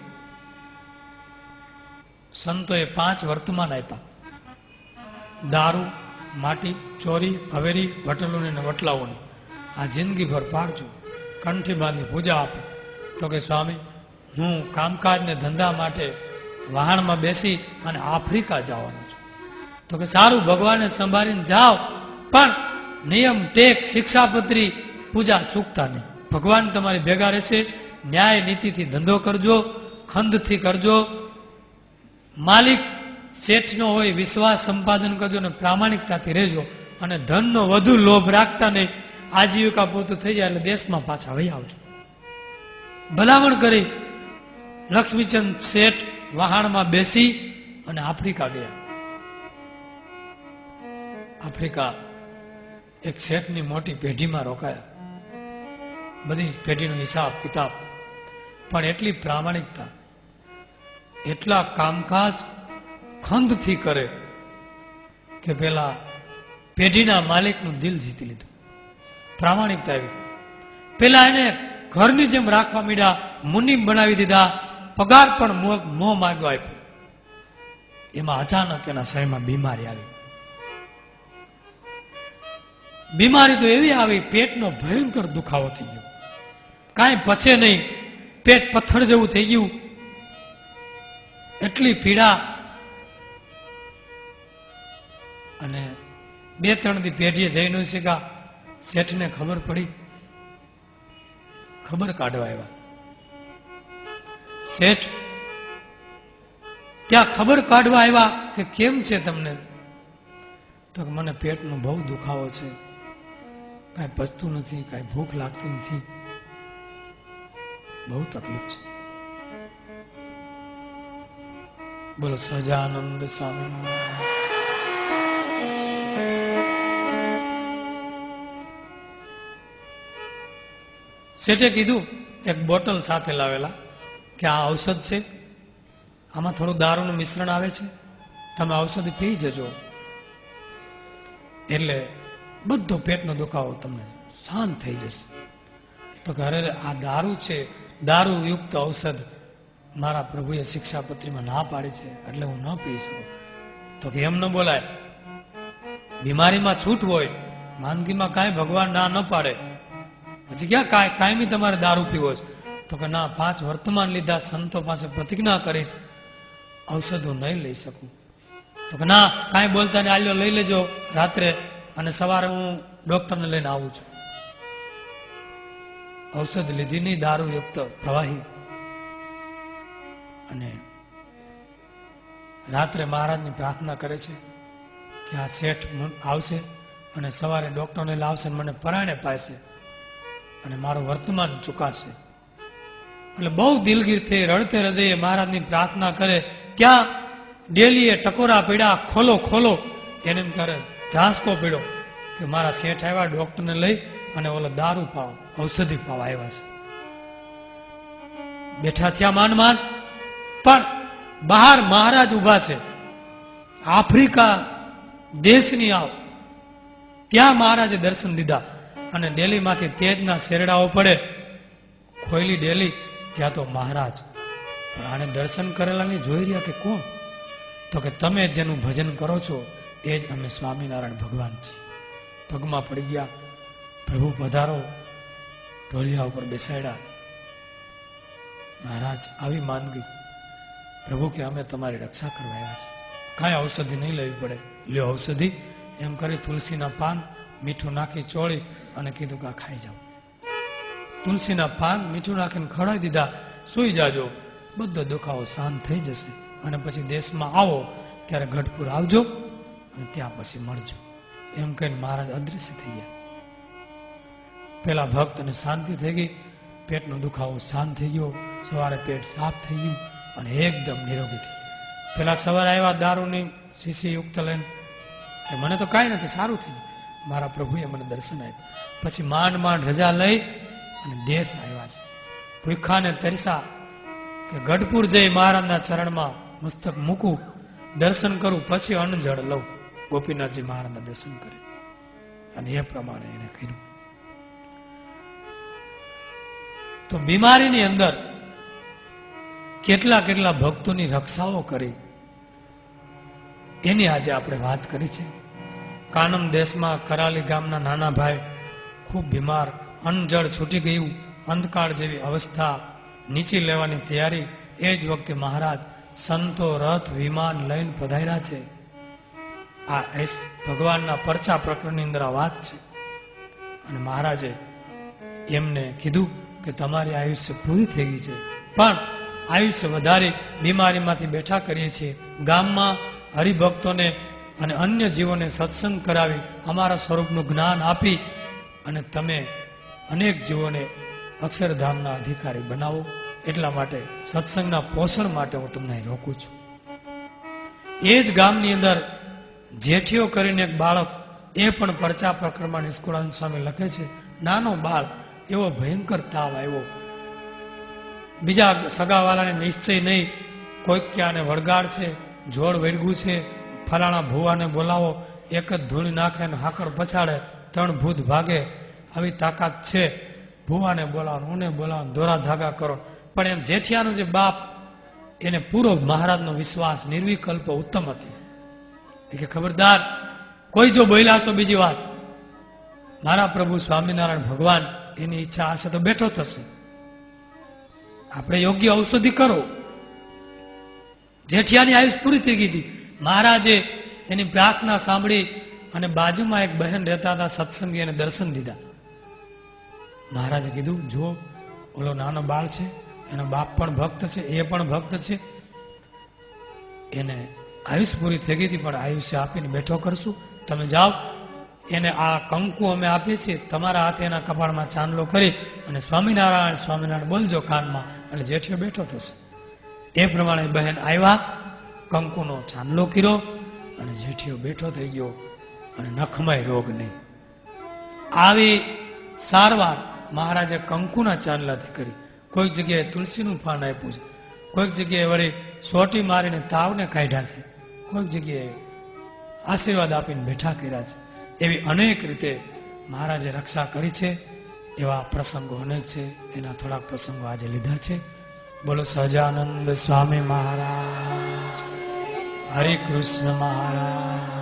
સંતોએ 5 વર્તમાન આપ્યા: દારૂ, માટી, ચોરી, હવેરી, વટલોની અને વટલાઓની આ જિંદગીભર પાડજો. કંઠી બાંધી પૂજા આપે. તો કે સ્વામી, હું કામકાજ ને ધંધા માટે વાહનમાં બેસી અને આફ્રિકા જવાનું છું. તો કે સારું, ભગવાનને સંભાળીને જાઓ, પણ નિયમ, ટેક, શિક્ષાપત્રી, પૂજા ચૂકતા નહીં. ભગવાન તમારી ભેગા રહેશે. ન્યાય નીતિથી ધંધો કરજો, ખંડથી કરજો. માલિક શેઠનો હોય વિશ્વાસ સંપાદન કરજો અને પ્રામાણિકતાથી રહેજો. અને ધનનો વધુ લોભ રાખતા નહીં. આજીવિકા પૂરતું થઈ જાય એટલે દેશમાં પાછા વહી આવજો. ભલામણ કરી લક્ષ્મીચંદ શેઠ વહાણમાં બેસી અને આફ્રિકા ગયા. આફ્રિકા એક શેઠની મોટી પેઢીમાં રોકાયા. બધી પેઢીનો હિસાબ કિતાબ, પણ એટલી પ્રામાણિકતા, એટલા કામકાજ ખંડથી કરે કે પેલા પેઢીના માલિકનું દિલ જીતી લીધું. પ્રામાણિકતા આવી. પેલા એને ઘરની જેમ રાખવા માંડ્યા, મુનિમ બનાવી દીધા, પગાર પણ મોં માગ્યો આપ્યો. એમાં અચાનક એના શરીરમાં બીમારી આવી. બીમારી તો એવી આવી, પેટનો ભયંકર દુખાવો થઈ ગયો. કાંઈ પચે નહીં, પેટ પથ્થર જેવું થઈ ગયું. એટલી પીડા. અને 2-3 દી પેઢીએ જઈ ન શીખા. શેઠને ખબર પડી, ખબર કાઢવા આવ્યા. શેઠ ત્યાં ખબર કાઢવા આવ્યા કે કેમ છે તમને? તો મને પેટનો બહુ દુખાવો છે, કાંઈ પચતું નથી, કાંઈ ભૂખ લાગતી નથી, બહુ તકલીફ છે. બોલો સહજાનંદ સ્વામી. શેઠે કીધું, એક બોટલ સાથે લાવેલા કે આ ઔષધ છે, આમાં થોડું દારૂનું મિશ્રણ આવે છે, તમે ઔષધ પી જજો એટલે બધો પેટનો દુખાવો તમને શાંત થઈ જશે. તો કે અરે આ દારૂ છે, દારૂ યુક્ત ઔષધ મારા પ્રભુએ શિક્ષાપત્રીમાં ના પાડી છે, એટલે હું ન પી શકું. તો કે એમ ન બોલાય. બીમારીમાં છૂટ હોય, માંદગીમાં કાંઈ ભગવાન ના ન પાડે. પછી ક્યાં કાયમી તમારે દારૂ પીવો છે? તો કે ના, 5 વર્તમાન લીધા, સંતો પાસે પ્રતિજ્ઞા કરી છે, ઔષધો નહીં લઈ શકું. તો કે ના, કાંઈ બોલતા ને આલ્યો લઈ લેજો રાત્રે, અને સવારે હું ડોક્ટરને લઈને આવું છું. ઔષધ લીધી નહીં, દારૂ યુક્ત પ્રવાહી. અને રાત્રે મહારાજની પ્રાર્થના કરે છે કે આ શેઠ આવશે અને સવારે ડોક્ટરને લાવશે, મને પરાણે પાશે અને મારું વર્તમાન ચૂકાશે. એટલે બહુ દિલગીર થઈ રડતે હૃદયે મહારાજની પ્રાર્થના કરે. ક્યાં ડેલીએ ટકોરા પડ્યા, ખોલો ખોલો, એને એમ કરે ધ્રાસકો પડ્યો કે મારા શેઠ આવ્યા ડોક્ટરને લઈ અને ઓલો દારૂ પાવ, ઔષધિ પાવ આવ્યા છે. બેઠા થયા માન, પણ બહાર મહારાજ ઉભા છે. આફ્રિકા દેશની આવ, ત્યાં મહારાજે દર્શન દીધા. અને ડેલીમાંથી તેજના શેરડાઓ પડે, ખોયલી ડેલી, ત્યાં તો મહારાજ. પણ આને દર્શન કરેલા ને જોઈ રહ્યા કે કોણ? તો કે તમે જેનું ભજન કરો છો એ જ અમે સ્વામિનારાયણ ભગવાન છીએ. પગમાં પડી ગયા, પ્રભુ પધારો. ઢોલિયા ઉપર બેસાડ્યા. મહારાજ આવી માંદગી, પ્રભુ કે અમે તમારી રક્ષા કરવા આવ્યા છે, કાંઈ ઔષધિ નહીં લેવી પડે, લ્યો ઔષધિ. એમ કરી તુલસીના પાન મીઠું નાખી ચોળી અને કીધું કે આ ખાઈ જાઓ. તુલસીના પાન મીઠું નાખીને ખવડાવી દીધા. સુઈ જાજો, બધો દુખાવો શાંત થઈ જશે. અને પછી દેશમાં આવો ત્યારે ગઢપુર આવજો અને ત્યાં પછી મળજો. એમ કહીને મહારાજ અદૃશ્ય થઈ ગયા. પેલા ભક્તને શાંતિ થઈ ગઈ, પેટનો દુખાવો શાંત થઈ ગયો, સવારે પેટ સાફ થઈ ગયું અને એકદમ નિરોગી થઈ ગયું. પેલા સવારે આવ્યા દારૂની શીશી યુક્ત લઈને કે મને તો કાંઈ નથી, સારું થયું. મારા પ્રભુએ મને દર્શન આપ્યું. પછી માંડ માંડ રજા લઈ અને દેશ આવ્યા છે. ભૂખા ને તરસા કે ગઢપુર જઈ મહારાજના ચરણમાં મસ્તક મૂકું, દર્શન કરું, પછી અન્ન જળ લઉં. ગોપીનાથજી મહારાજના દર્શન કરે અને એ પ્રમાણે એને કર્યું. તો બીમારીની અંદર કેટલા કેટલા ભક્તોની રક્ષાઓ કરી એની આજે આપણે વાત કરી છે. કાનમ દેશમાં કરાલી ગામના નાના ભાઈ ખૂબ બીમાર, અન્ન જળ છૂટી ગયું, અંધકાળ જેવી અવસ્થા, નીચી લેવાની તૈયારી. એ જ વખતે મહારાજ સંતો રથ વિમાન લઈને પધાર્યા છે. આ ભગવાનના પરચા પ્રકરણની અંદર આ વાત છે. અને મહારાજે એમને કીધું કે તમારી આયુષ્ય પૂરી થઈ ગઈ છે, પણ આયુષ્ય વધારી બીમારીમાંથી બેઠા કરીએ છીએ. ગામમાં હરિભક્તોને અને અન્ય જીવોને સત્સંગ કરાવી અમારા સ્વરૂપનું જ્ઞાન આપી અને તમે અનેક જીવોને અક્ષરધામના અધિકારી બનાવો. એટલા માટે સત્સંગના પોષણ માટે હું તમને રોકું છું. એ જ ગામની અંદર જેઠીઓ કરીને એક બાળક, એ પણ પરચા પ્રકરણમાં નિષ્કુળાનંદ સ્વામી લખે છે, નાનો બાળ, એવો ભયંકર તાવ આવ્યો. બીજા સગાવાલાને નિશ્ચય નહીં, કોઈક કે આને વળગાડ છે, જોડ વેડગું છે, ફલાણા ભુવાને બોલાવો, એક જ ધૂળ નાખે ને હાકર પછાડે, 3 ભૂત ભાગે, આવી તાકાત છે. ભુવાને બોલાવો, ઓને બોલાવો, દોરા ધાગા કરો. પણ એમ જેઠિયાનો જે બાપ, એને પૂરો મહારાજનો વિશ્વાસ, નિર્વિકલ્પ ઉત્તમ હતી. કે ખબરદાર, કોઈ જો બોલ્યા છો બીજી વાત, મારા પ્રભુ સ્વામિનારાયણ ભગવાન એની ઈચ્છા હશે તો બેઠો થશે, આપણે યોગ્ય ઔષધિ કરો. જેઠિયાની આયુષ પૂરી થઈ ગઈ હતી. મહારાજે એની પ્રાર્થના સાંભળી અને બાજુમાં એક બહેન રહેતા હતા સત્સંગી, એને દર્શન દીધા. મહારાજે કીધું, જો ઓલો નાનો બાળ છે, એનો બાપ પણ ભક્ત છે, એ પણ ભક્ત છે, એને આયુષ પૂરી થઈ ગઈ હતી, પણ આયુષ્ય આપીને બેઠો કરશું, તમે જાઓ. એને આ કંકુ અમે આપીએ છીએ, તમારા હાથે એના કપાળમાં ચાંદલો કરી અને સ્વામિનારાયણ સ્વામિનારાયણ બોલજો કાનમાં, અને જેઠિયો બેઠો થશે. એ પ્રમાણે બહેન આવ્યા, કંકુનો ચાંદલો કર્યો અને જેઠિયો બેઠો થઈ ગયો અને નખમય રોગ નહીં. આવી સારવાર મહારાજે કંકુના ચાંદલાથી કરી. કોઈક જગ્યાએ તુલસીનું પાન આપ્યું છે, કોઈક જગ્યાએ વળી સોટી મારીને તાવને કાઢ્યા છે, કોઈક જગ્યાએ આશીર્વાદ આપીને બેઠા કર્યા છે. એવી અનેક રીતે મહારાજે રક્ષા કરી છે. એવા પ્રસંગો અનેક છે, એના થોડાક પ્રસંગો આજે લીધા છે. બોલો સહજાનંદ સ્વામી મહારાજ, હરે કૃષ્ણ મહારાજ.